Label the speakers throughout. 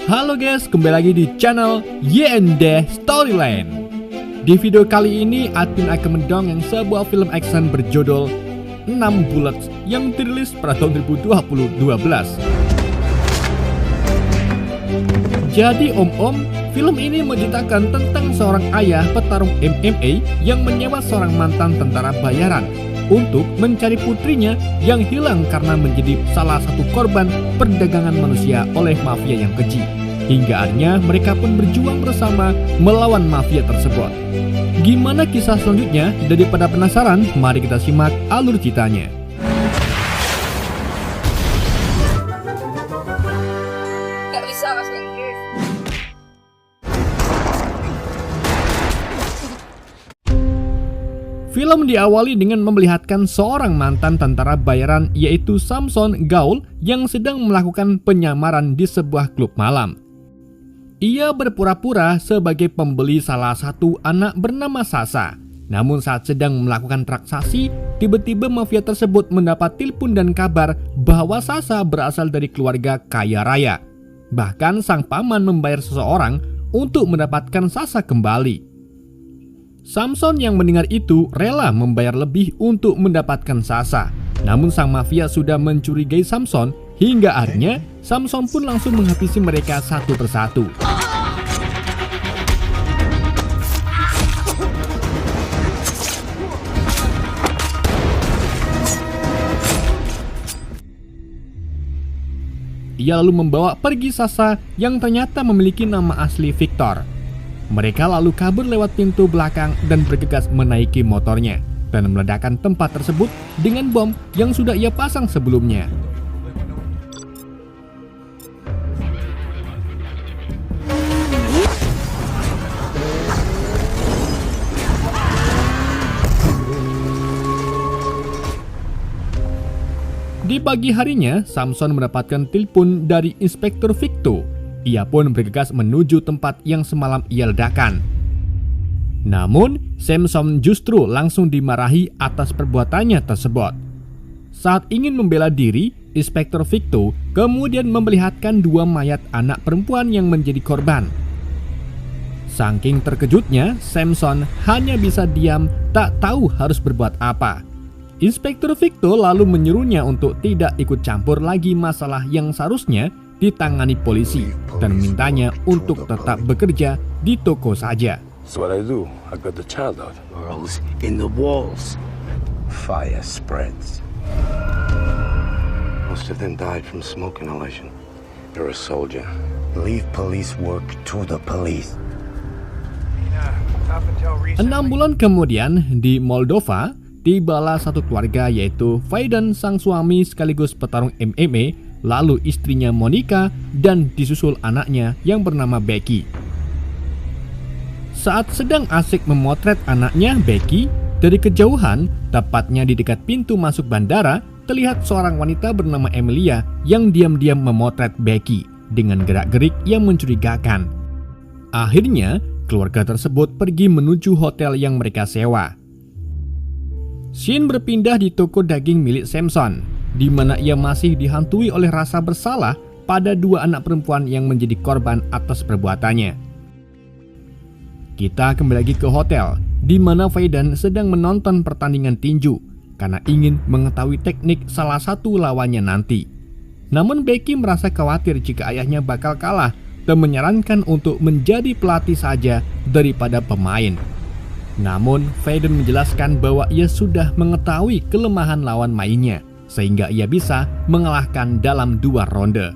Speaker 1: Halo guys, kembali lagi di channel YND Storyline. Di video kali ini, admin akan mendongeng sebuah film action berjudul 6 Bullets yang dirilis pada tahun 2012. Jadi om-om, film ini menceritakan tentang seorang ayah petarung MMA yang menyewa seorang mantan tentara bayaran untuk mencari putrinya yang hilang karena menjadi salah satu korban perdagangan manusia oleh mafia yang keji. Hingga akhirnya mereka pun berjuang bersama melawan mafia tersebut. Gimana kisah selanjutnya? Daripada penasaran, mari kita simak alur ceritanya.
Speaker 2: Gak bisa bahasa Inggris.
Speaker 1: Film diawali dengan memperlihatkan seorang mantan tentara bayaran yaitu Samson Gaul yang sedang melakukan penyamaran di sebuah klub malam. Ia berpura-pura sebagai pembeli salah satu anak bernama Sasa. Namun saat sedang melakukan transaksi, tiba-tiba mafia tersebut mendapat telepon dan kabar bahwa Sasa berasal dari keluarga kaya raya. Bahkan sang paman membayar seseorang untuk mendapatkan Sasa kembali. Samson yang mendengar itu rela membayar lebih untuk mendapatkan Sasa. Namun sang mafia sudah mencurigai Samson hingga akhirnya Samson pun langsung menghabisi mereka satu persatu. Ia lalu membawa pergi Sasa yang ternyata memiliki nama asli Victor. Mereka lalu kabur lewat pintu belakang dan bergegas menaiki motornya dan meledakkan tempat tersebut dengan bom yang sudah ia pasang sebelumnya. Di pagi harinya, Samson mendapatkan telepon dari Inspektur Victor. Ia pun bergegas menuju tempat yang semalam ia ledakan. Namun, Samson justru langsung dimarahi atas perbuatannya tersebut. Saat ingin membela diri, Inspektur Victor kemudian memperlihatkan dua mayat anak perempuan yang menjadi korban. Saking terkejutnya, Samson hanya bisa diam, tak tahu harus berbuat apa. Inspektur Victor lalu menyuruhnya untuk tidak ikut campur lagi masalah yang seharusnya ditangani polisi dan memintanya untuk tetap bekerja di toko saja.
Speaker 3: That's what I do. I got the child out.
Speaker 4: Burrows in the walls. Fire spreads.
Speaker 3: Most of them died from smoke inhalation. You're a soldier.
Speaker 4: Leave police work to the police.
Speaker 1: 6 bulan kemudian di Moldova, tibalah satu keluarga yaitu Faden sang suami sekaligus petarung MMA, lalu istrinya Monica, dan disusul anaknya yang bernama Becky. Saat sedang asik memotret anaknya Becky, dari kejauhan, tepatnya di dekat pintu masuk bandara, terlihat seorang wanita bernama Emilia yang diam-diam memotret Becky dengan gerak-gerik yang mencurigakan. Akhirnya, keluarga tersebut pergi menuju hotel yang mereka sewa. Scene berpindah di toko daging milik Samson, di mana ia masih dihantui oleh rasa bersalah pada dua anak perempuan yang menjadi korban atas perbuatannya. Kita kembali lagi ke hotel, di mana Faden sedang menonton pertandingan tinju karena ingin mengetahui teknik salah satu lawannya nanti. Namun Becky merasa khawatir jika ayahnya bakal kalah dan menyarankan untuk menjadi pelatih saja daripada pemain. Namun Faden menjelaskan bahwa ia sudah mengetahui kelemahan lawan mainnya, sehingga ia bisa mengalahkan dalam 2 ronde.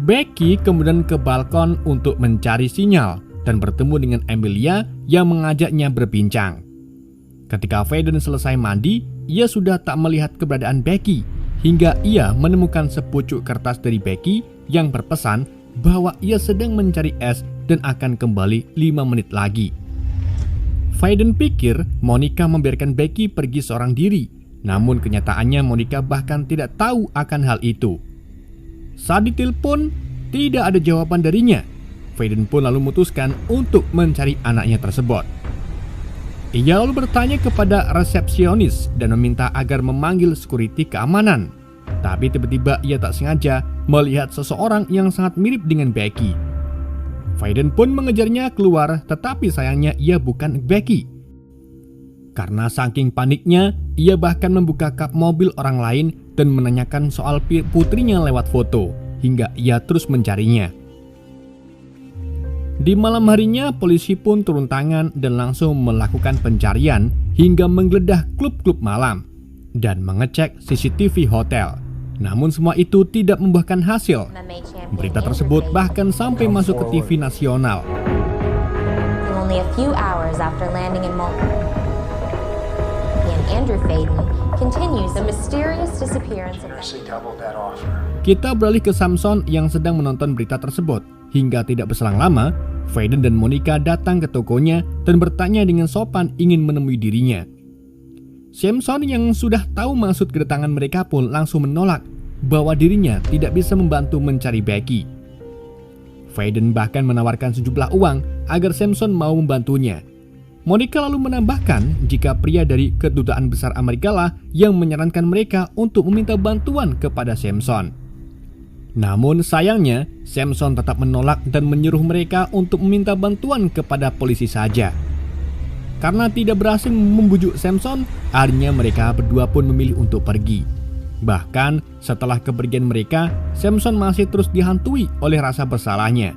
Speaker 1: Becky kemudian ke balkon untuk mencari sinyal dan bertemu dengan Emilia yang mengajaknya berbincang. Ketika Faden selesai mandi, ia sudah tak melihat keberadaan Becky hingga ia menemukan sepucuk kertas dari Becky yang berpesan bahwa ia sedang mencari es dan akan kembali 5 menit lagi. Faden pikir Monica membiarkan Becky pergi seorang diri. Namun kenyataannya Monica bahkan tidak tahu akan hal itu. Saat ditelepon, tidak ada jawaban darinya. Faden pun lalu memutuskan untuk mencari anaknya tersebut. Ia lalu bertanya kepada resepsionis dan meminta agar memanggil security keamanan. Tapi tiba-tiba ia tak sengaja melihat seseorang yang sangat mirip dengan Becky. Faden pun mengejarnya keluar, tetapi sayangnya ia bukan Becky. Karena saking paniknya, ia bahkan membuka kap mobil orang lain dan menanyakan soal putrinya lewat foto, hingga ia terus mencarinya. Di malam harinya, polisi pun turun tangan dan langsung melakukan pencarian hingga menggeledah klub-klub malam dan mengecek CCTV hotel. Namun semua itu tidak membuahkan hasil. Berita tersebut bahkan sampai masuk ke TV nasional.
Speaker 5: Only a few hours after landing in Malta, Andrew Faden continues the mysterious disappearance of
Speaker 1: Kita beralih ke Samson yang sedang menonton berita tersebut. Hingga tidak berselang lama, Faden dan Monica datang ke tokonya dan bertanya dengan sopan ingin menemui dirinya. Samson yang sudah tahu maksud kedatangan mereka pun langsung menolak bahwa dirinya tidak bisa membantu mencari Becky. Faden bahkan menawarkan sejumlah uang agar Samson mau membantunya. Monica lalu menambahkan jika pria dari Kedutaan Besar Amerika lah yang menyarankan mereka untuk meminta bantuan kepada Samson. Namun sayangnya, Samson tetap menolak dan menyuruh mereka untuk meminta bantuan kepada polisi saja. Karena tidak berhasil membujuk Samson, akhirnya mereka berdua pun memilih untuk pergi. Bahkan setelah kepergian mereka, Samson masih terus dihantui oleh rasa bersalahnya.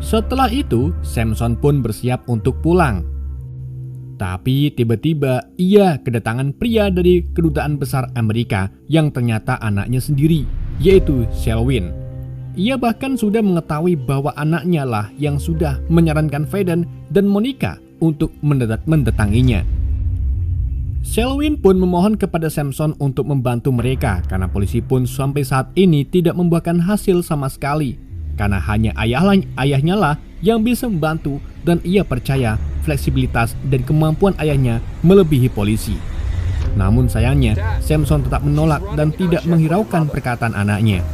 Speaker 1: Setelah itu, Samson pun bersiap untuk pulang. Tapi tiba-tiba ia kedatangan pria dari Kedutaan Besar Amerika yang ternyata anaknya sendiri, yaitu Selwyn. Ia bahkan sudah mengetahui bahwa anaknya lah yang sudah menyarankan Faden dan Monica untuk mendatanginya. Selwyn pun memohon kepada Samson untuk membantu mereka karena polisi pun sampai saat ini tidak membuahkan hasil sama sekali. Karena hanya ayahnya lah yang bisa membantu dan ia percaya fleksibilitas dan kemampuan ayahnya melebihi polisi. Namun sayangnya, Samson tetap menolak dan tidak menghiraukan perkataan anaknya.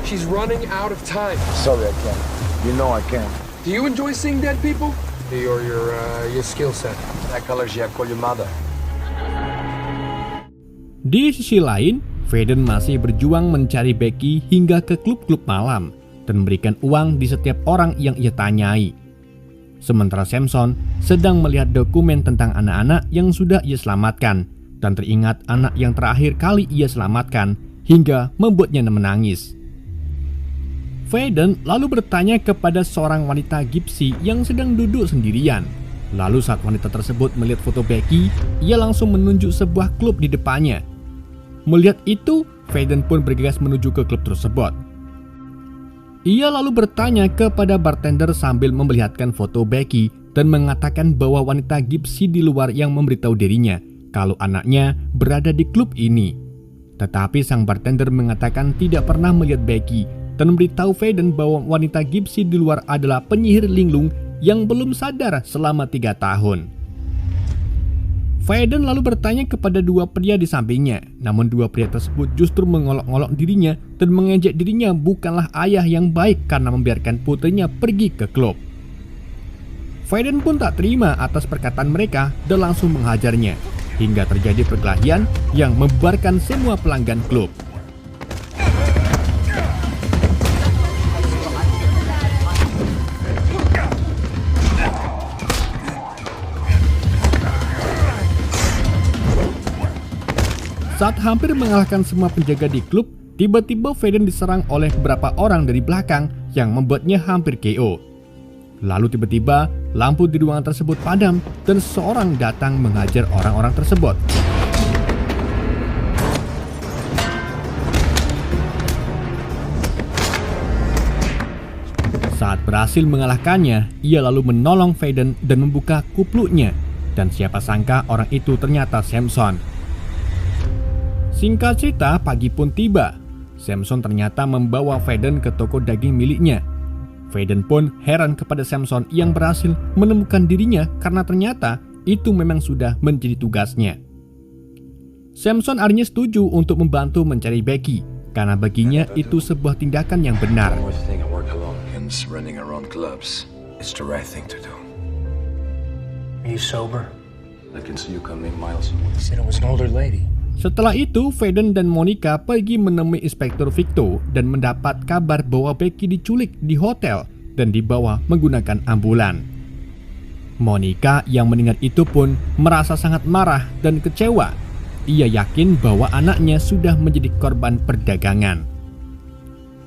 Speaker 6: She's running out of time.
Speaker 4: Sorry, I can't. You know I can't.
Speaker 6: Do you enjoy seeing dead people? Or your skill set?
Speaker 4: That color she call your mother.
Speaker 1: Di sisi lain, Faden masih berjuang mencari Becky hingga ke klub-klub malam dan memberikan uang di setiap orang yang ia tanyai. Sementara Samson sedang melihat dokumen tentang anak-anak yang sudah ia selamatkan dan teringat anak yang terakhir kali ia selamatkan hingga membuatnya menangis. Faden lalu bertanya kepada seorang wanita Gypsy yang sedang duduk sendirian. Lalu saat wanita tersebut melihat foto Becky, ia langsung menunjuk sebuah klub di depannya. Melihat itu, Faden pun bergegas menuju ke klub tersebut. Ia lalu bertanya kepada bartender sambil memperlihatkan foto Becky dan mengatakan bahwa wanita Gypsy di luar yang memberitahu dirinya kalau anaknya berada di klub ini. Tetapi sang bartender mengatakan tidak pernah melihat Becky dan memberitahu Faden bahwa wanita Gypsy di luar adalah penyihir linglung yang belum sadar selama 3 tahun. Faden lalu bertanya kepada dua pria di sampingnya, namun dua pria tersebut justru mengolok-olok dirinya dan mengejek dirinya bukanlah ayah yang baik karena membiarkan putrinya pergi ke klub. Faden pun tak terima atas perkataan mereka dan langsung menghajarnya, hingga terjadi perkelahian yang membubarkan semua pelanggan klub. Saat hampir mengalahkan semua penjaga di klub, tiba-tiba Faden diserang oleh beberapa orang dari belakang yang membuatnya hampir KO. Lalu tiba-tiba lampu di ruangan tersebut padam dan seseorang datang menghajar orang-orang tersebut. Saat berhasil mengalahkannya, ia lalu menolong Faden dan membuka kupluknya. Dan siapa sangka orang itu ternyata Samson. Singkat cerita, pagi pun tiba. Samson ternyata membawa Faden ke toko daging miliknya. Faden pun heran kepada Samson yang berhasil menemukan dirinya karena ternyata itu memang sudah menjadi tugasnya. Samson akhirnya setuju untuk membantu mencari Becky karena baginya itu sebuah tindakan yang benar.
Speaker 4: Running around clubs. It's the right thing to do.
Speaker 7: Are you sober?
Speaker 3: I can see you coming, Miles.
Speaker 4: He said it was an older lady.
Speaker 1: Setelah itu, Faden dan Monica pergi menemui Inspektur Victor dan mendapat kabar bahwa Becky diculik di hotel dan dibawa menggunakan ambulan. Monica yang mendengar itu pun merasa sangat marah dan kecewa. Ia yakin bahwa anaknya sudah menjadi korban perdagangan.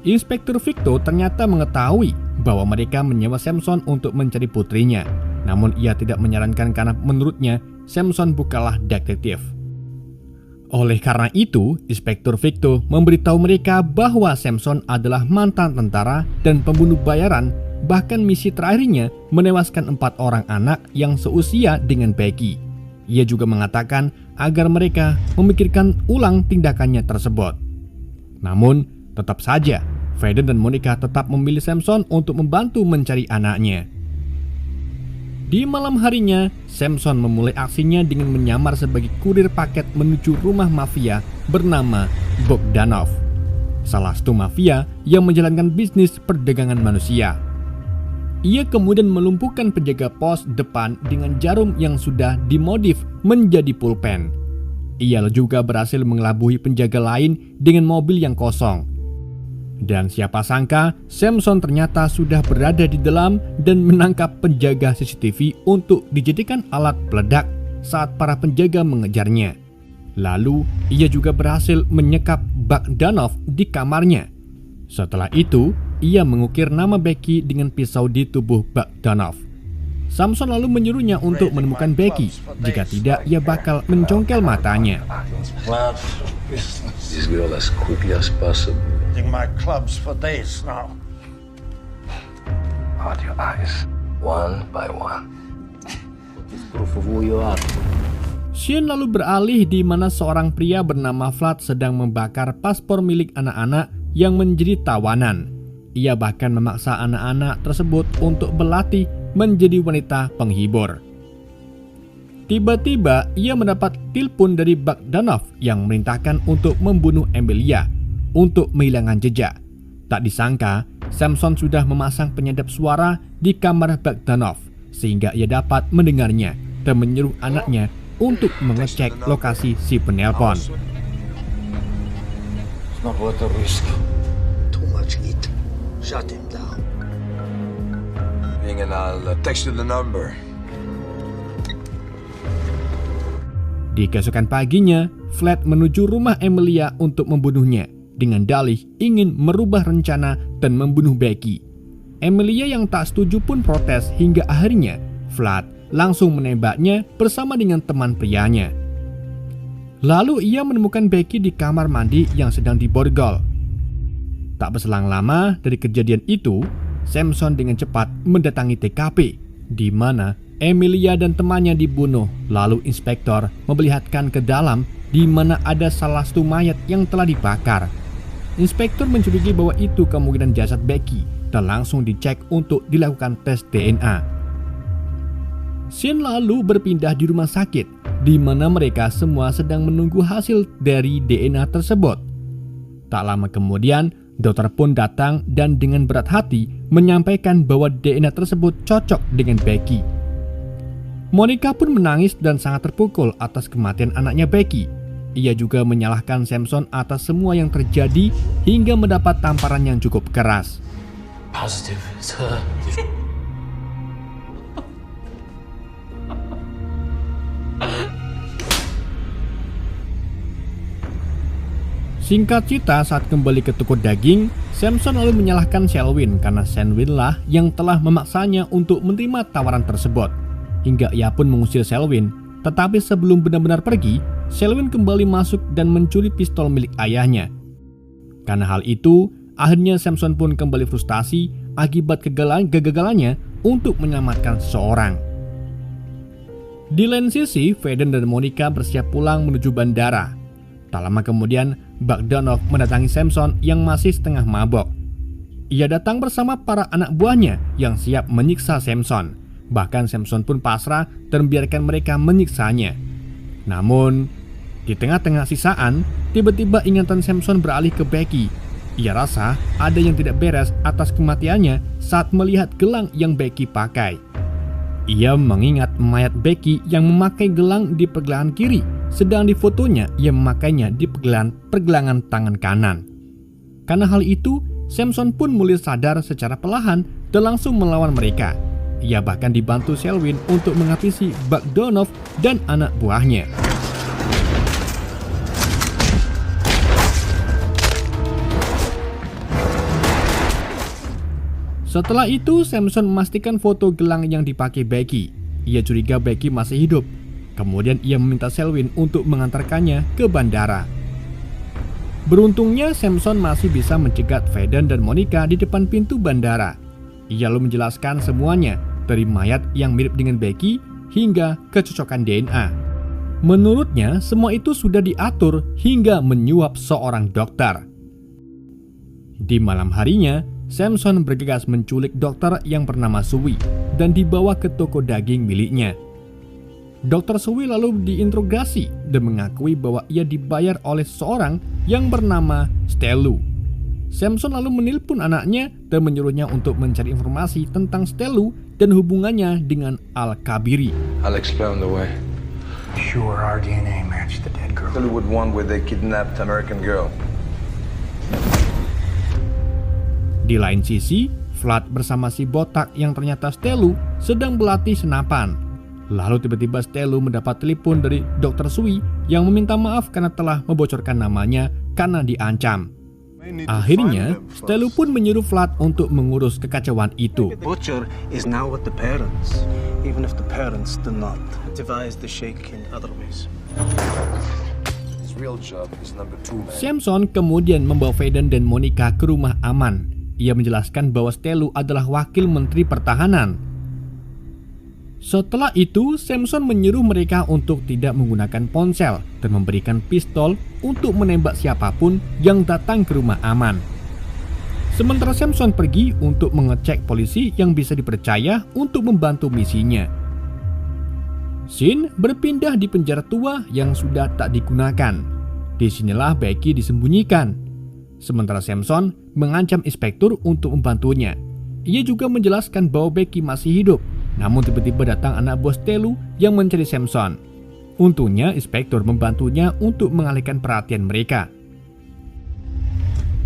Speaker 1: Inspektur Victor ternyata mengetahui bahwa mereka menyewa Samson untuk mencari putrinya. Namun ia tidak menyarankan karena menurutnya Samson bukanlah detektif. Oleh karena itu, Inspektur Victor memberitahu mereka bahwa Samson adalah mantan tentara dan pembunuh bayaran. Bahkan misi terakhirnya menewaskan 4 orang anak yang seusia dengan Becky. Ia juga mengatakan agar mereka memikirkan ulang tindakannya tersebut. Namun, tetap saja, Faden dan Monica tetap memilih Samson untuk membantu mencari anaknya. Di malam harinya, Samson memulai aksinya dengan menyamar sebagai kurir paket menuju rumah mafia bernama Bogdanov, salah satu mafia yang menjalankan bisnis perdagangan manusia. Ia kemudian melumpuhkan penjaga pos depan dengan jarum yang sudah dimodif menjadi pulpen. Ia juga berhasil mengelabui penjaga lain dengan mobil yang kosong. Dan siapa sangka, Samson ternyata sudah berada di dalam dan menangkap penjaga CCTV untuk dijadikan alat peledak saat para penjaga mengejarnya. Lalu, ia juga berhasil menyekap Bogdanov di kamarnya. Setelah itu, ia mengukir nama Becky dengan pisau di tubuh Bogdanov. Samson lalu menyuruhnya untuk menemukan Becky. Jika tidak, ia bakal mencongkel matanya.
Speaker 3: This girl as quickly as possible.
Speaker 4: My clubs for days now.
Speaker 3: Out your eyes, one by one.
Speaker 4: Proof of who you are.
Speaker 1: Scene lalu beralih di mana seorang pria bernama Vlad sedang membakar paspor milik anak-anak yang menjadi tawanan. Ia bahkan memaksa anak-anak tersebut untuk berlatih menjadi wanita penghibur. Tiba-tiba ia mendapat telepon dari Bogdanov yang memerintahkan untuk membunuh Emilia untuk menghilangkan jejak. Tak disangka, Samson sudah memasang penyedap suara di kamar Bogdanov sehingga ia dapat mendengarnya dan menyuruh anaknya untuk mengecek lokasi si penelpon.
Speaker 4: It's not worth the risk.
Speaker 7: Too much heat. Shut him down.
Speaker 4: And I'll text you the number.
Speaker 1: Di keesokan paginya, Vlad menuju rumah Emilia untuk membunuhnya dengan dalih ingin merubah rencana dan membunuh Becky. Emilia yang tak setuju pun protes hingga akhirnya Vlad langsung menembaknya bersama dengan teman prianya. Lalu ia menemukan Becky di kamar mandi yang sedang diborgol. Tak berselang lama dari kejadian itu, Samson dengan cepat mendatangi TKP di mana Emilia dan temannya dibunuh. Lalu inspektor memperlihatkan ke dalam di mana ada salah satu mayat yang telah dibakar. Inspektur mencurigai bahwa itu kemungkinan jasad Becky dan langsung dicek untuk dilakukan tes DNA. Scene lalu berpindah di rumah sakit di mana mereka semua sedang menunggu hasil dari DNA tersebut. Tak lama kemudian, dokter pun datang dan dengan berat hati menyampaikan bahwa DNA tersebut cocok dengan Becky. Monica pun menangis dan sangat terpukul atas kematian anaknya Becky. Ia juga menyalahkan Samson atas semua yang terjadi hingga mendapat tamparan yang cukup keras.
Speaker 4: Positive, it's her.
Speaker 1: Singkat cerita, saat kembali ke toko daging, Samson lalu menyalahkan Selwyn karena Selwyn lah yang telah memaksanya untuk menerima tawaran tersebut. Hingga ia pun mengusir Selwyn. Tetapi sebelum benar-benar pergi, Selwyn kembali masuk dan mencuri pistol milik ayahnya. Karena hal itu, akhirnya Samson pun kembali frustasi akibat kegagalannya untuk menyelamatkan seseorang. Di lain sisi, Faden dan Monica bersiap pulang menuju bandara. Tak lama kemudian, Bogdanov mendatangi Samson yang masih setengah mabok. Ia datang bersama para anak buahnya yang siap menyiksa Samson. Bahkan Samson pun pasrah dan membiarkan mereka menyiksanya. Namun, di tengah-tengah sisaan, tiba-tiba ingatan Samson beralih ke Becky. Ia rasa ada yang tidak beres atas kematiannya saat melihat gelang yang Becky pakai. Ia mengingat mayat Becky yang memakai gelang di pergelangan kiri, sedang di fotonya ia memakainya di pergelangan tangan kanan. Karena hal itu, Samson pun mulai sadar secara perlahan dan langsung melawan mereka. Ia bahkan dibantu Selwyn untuk menghabisi Bogdanov dan anak buahnya. Setelah itu, Samson memastikan foto gelang yang dipakai Becky. Ia curiga Becky masih hidup. Kemudian ia meminta Selwyn untuk mengantarkannya ke bandara. Beruntungnya, Samson masih bisa mencegat Faden dan Monica di depan pintu bandara. Ia lalu menjelaskan semuanya, dari mayat yang mirip dengan Becky hingga kecocokan DNA. Menurutnya, semua itu sudah diatur hingga menyuap seorang dokter. Di malam harinya, Samson bergegas menculik dokter yang bernama Sui dan dibawa ke toko daging miliknya. Dokter Sui lalu diinterogasi dan mengakui bahwa ia dibayar oleh seseorang yang bernama Stelu. Samson lalu menelpon anaknya dan menyuruhnya untuk mencari informasi tentang Stelu dan hubungannya dengan Al-Kabiri.
Speaker 3: Alex found the way.
Speaker 4: Sure, our DNA matched the dead girl.
Speaker 3: Hollywood one where they kidnapped American girl.
Speaker 1: Di lain sisi, Vlad bersama si botak yang ternyata Stelu sedang berlatih senapan. Lalu tiba-tiba Stelu mendapat telepon dari Dr. Sui yang meminta maaf karena telah membocorkan namanya karena diancam. Akhirnya, Stelu pun menyuruh Vlad untuk mengurus kekacauan itu.
Speaker 7: Butcher is now with the parents, even if the parents do not devise the Sheikh in other ways.
Speaker 3: His real job is number 2 man.
Speaker 1: Samson kemudian membawa Faden dan Monica ke rumah aman. Ia menjelaskan bahwa Stelu adalah wakil menteri pertahanan. Setelah itu, Samson menyuruh mereka untuk tidak menggunakan ponsel dan memberikan pistol untuk menembak siapapun yang datang ke rumah aman. Sementara Samson pergi untuk mengecek polisi yang bisa dipercaya untuk membantu misinya. Scene berpindah di penjara tua yang sudah tak digunakan. Disinilah Becky disembunyikan. Sementara Samson mengancam inspektur untuk membantunya. Ia juga menjelaskan bahwa Becky masih hidup. Namun tiba-tiba datang anak buah Stelu yang mencari Samson. Untungnya inspektur membantunya untuk mengalihkan perhatian mereka.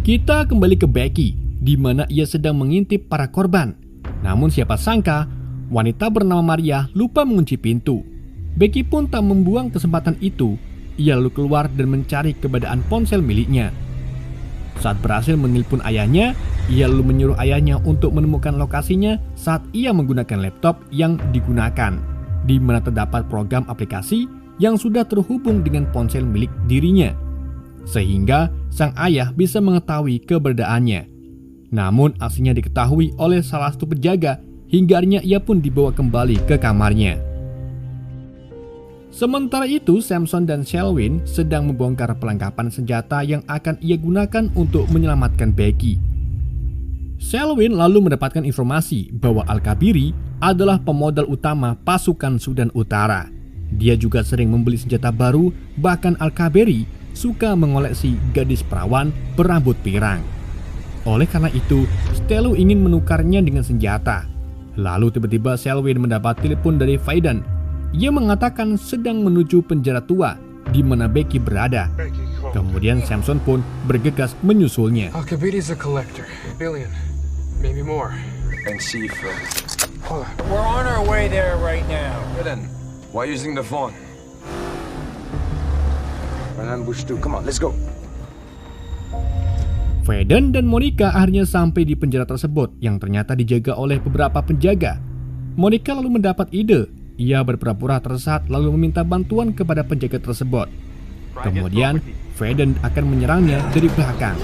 Speaker 1: Kita kembali ke Becky, di mana ia sedang mengintip para korban. Namun siapa sangka, wanita bernama Maria lupa mengunci pintu. Becky pun tak membuang kesempatan itu. Ia lalu keluar dan mencari keberadaan ponsel miliknya. Saat berhasil menelpon ayahnya, ia lalu menyuruh ayahnya untuk menemukan lokasinya saat ia menggunakan laptop yang digunakan, di mana terdapat program aplikasi yang sudah terhubung dengan ponsel milik dirinya, sehingga sang ayah bisa mengetahui keberadaannya. Namun aksinya diketahui oleh salah satu penjaga hingga akhirnya ia pun dibawa kembali ke kamarnya. Sementara itu, Samson dan Selwyn sedang membongkar perlengkapan senjata yang akan ia gunakan untuk menyelamatkan Becky. Selwyn lalu mendapatkan informasi bahwa Al-Kabiri adalah pemodal utama pasukan Sudan Utara. Dia juga sering membeli senjata baru, bahkan Al-Kabiri suka mengoleksi gadis perawan berambut pirang. Oleh karena itu, Stelu ingin menukarnya dengan senjata. Lalu tiba-tiba Selwyn mendapat telepon dari Faden. Ia mengatakan sedang menuju penjara tua di mana Becky berada. Kemudian Samson pun bergegas menyusulnya.
Speaker 6: Al-Kabiri's a collector. $1 billion. Maybe more.
Speaker 3: And see if...
Speaker 4: We're on our way there right now.
Speaker 3: Then, why using the phone?
Speaker 4: An ambush too. Come on, let's go.
Speaker 1: Faden dan Monica akhirnya sampai di penjara tersebut yang ternyata dijaga oleh beberapa penjaga. Monica lalu mendapat ide. Ia berpura-pura tersesat lalu meminta bantuan kepada penjaga tersebut. Kemudian, Faden akan menyerangnya dari belakang.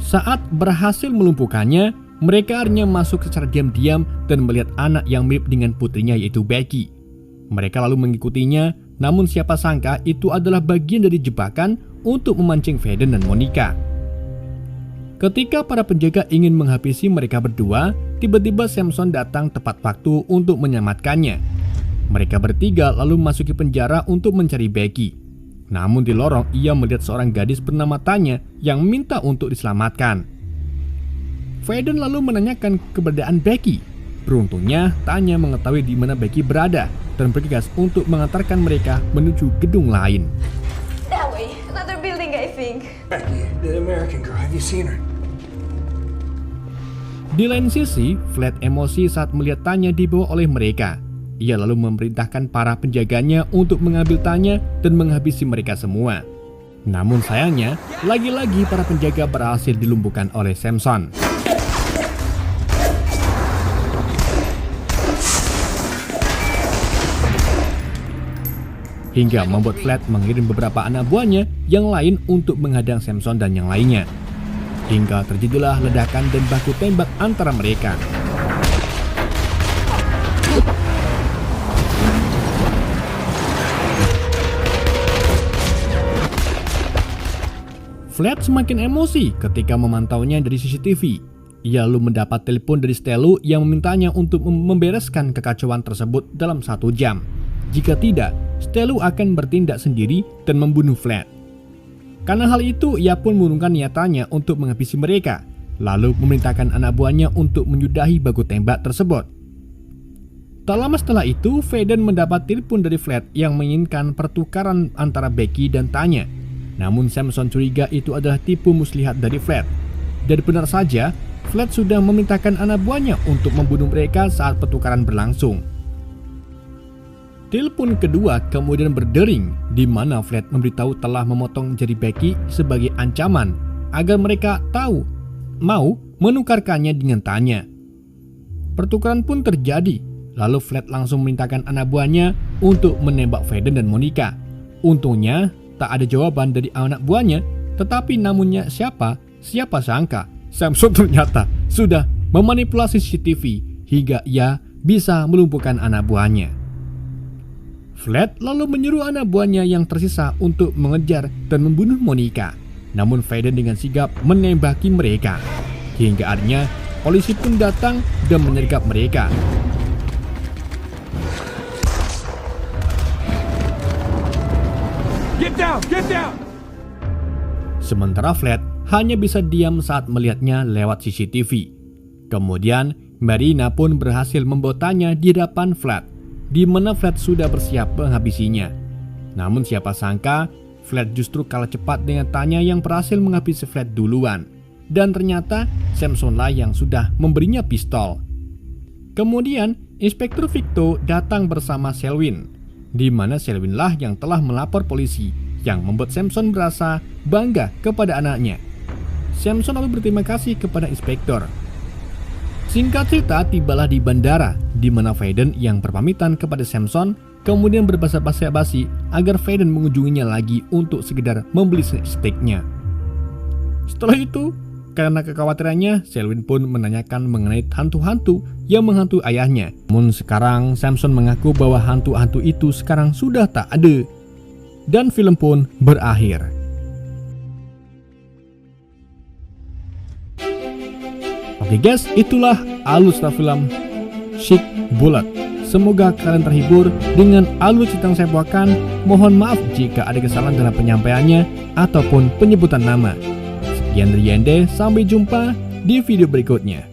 Speaker 1: Saat berhasil melumpuhkannya, mereka akhirnya masuk secara diam-diam dan melihat anak yang mirip dengan putrinya yaitu Becky. Mereka lalu mengikutinya, namun siapa sangka itu adalah bagian dari jebakan untuk memancing Faden dan Monica. Ketika para penjaga ingin menghabisi mereka berdua, tiba-tiba Samson datang tepat waktu untuk menyelamatkannya. Mereka bertiga lalu memasuki penjara untuk mencari Becky. Namun di lorong ia melihat seorang gadis bernama Tanya yang minta untuk diselamatkan. Faden lalu menanyakan keberadaan Becky. Beruntungnya Tanya mengetahui di mana Becky berada dan bergegas untuk mengantarkan mereka menuju gedung lain.
Speaker 2: That way. Another building, I think.
Speaker 6: Becky, the American girl. Have you seen her?
Speaker 1: Di lain sisi, Flat emosi saat melihat Tanya dibawa oleh mereka. Ia lalu memerintahkan para penjaganya untuk mengambil Tanya dan menghabisi mereka semua. Namun sayangnya, lagi-lagi para penjaga berhasil dilumpuhkan oleh Samson. Hingga membuat Flat mengirim beberapa anak buahnya yang lain untuk menghadang Samson dan yang lainnya. Hingga terjadilah ledakan dan baku tembak antara mereka. Flat semakin emosi ketika memantaunya dari CCTV. Ia lalu mendapat telepon dari Stellu yang memintanya untuk membereskan kekacauan tersebut dalam 1 jam. Jika tidak, Stellu akan bertindak sendiri dan membunuh Flat. Karena hal itu, ia pun mengurungkan niatannya untuk menghabisi mereka, lalu memerintahkan anak buahnya untuk menyudahi baku tembak tersebut. Tak lama setelah itu, Faden mendapat telepon dari Flat yang menginginkan pertukaran antara Becky dan Tanya. Namun Samson curiga itu adalah tipu muslihat dari Flat. Dan benar saja, Flat sudah memerintahkan anak buahnya untuk membunuh mereka saat pertukaran berlangsung. Telepon kedua kemudian berdering, di mana Flat memberitahu telah memotong jari Becky sebagai ancaman agar mereka mau menukarkannya dengan Tanya. Pertukaran pun terjadi, lalu Flat langsung memerintahkan anak buahnya untuk menembak Faden dan Monica. Untungnya tak ada jawaban dari anak buahnya, tetapi namunnya siapa sangka Samson ternyata sudah memanipulasi CCTV hingga ia bisa melumpuhkan anak buahnya. Flat lalu menyuruh anak buahnya yang tersisa untuk mengejar dan membunuh Monica. Namun Faden dengan sigap menembaki mereka. Hingga akhirnya polisi pun datang dan menyergap mereka.
Speaker 6: Get down! Get down!
Speaker 1: Sementara Flat hanya bisa diam saat melihatnya lewat CCTV. Kemudian Marina pun berhasil membotanya di hadapan Flat, di mana Flat sudah bersiap menghabisinya. Namun siapa sangka Flat justru kalah cepat dengan Tanya yang berhasil menghabisi Flat duluan. Dan ternyata Samsonlah yang sudah memberinya pistol. Kemudian Inspektur Victor datang bersama Selwyn, di mana Selwyn lah yang telah melapor polisi, yang membuat Samson merasa bangga kepada anaknya. Samson lalu berterima kasih kepada inspektor. Singkat cerita, tibalah di bandara, di mana Faden yang berpamitan kepada Samson kemudian berbasa-basi agar Faden mengunjunginya lagi untuk sekedar membeli steaknya. Setelah itu, karena kekhawatirannya, Selwyn pun menanyakan mengenai hantu-hantu yang menghantui ayahnya. Namun sekarang Samson mengaku bahwa hantu-hantu itu sekarang sudah tak ada. Dan film pun berakhir. Oke guys, itulah alur cerita film Chick Bullet. Semoga kalian terhibur dengan alur cerita yang saya bawakan. Mohon maaf jika ada kesalahan dalam penyampaiannya ataupun penyebutan nama. Sekian dari Yende, sampai jumpa di video berikutnya.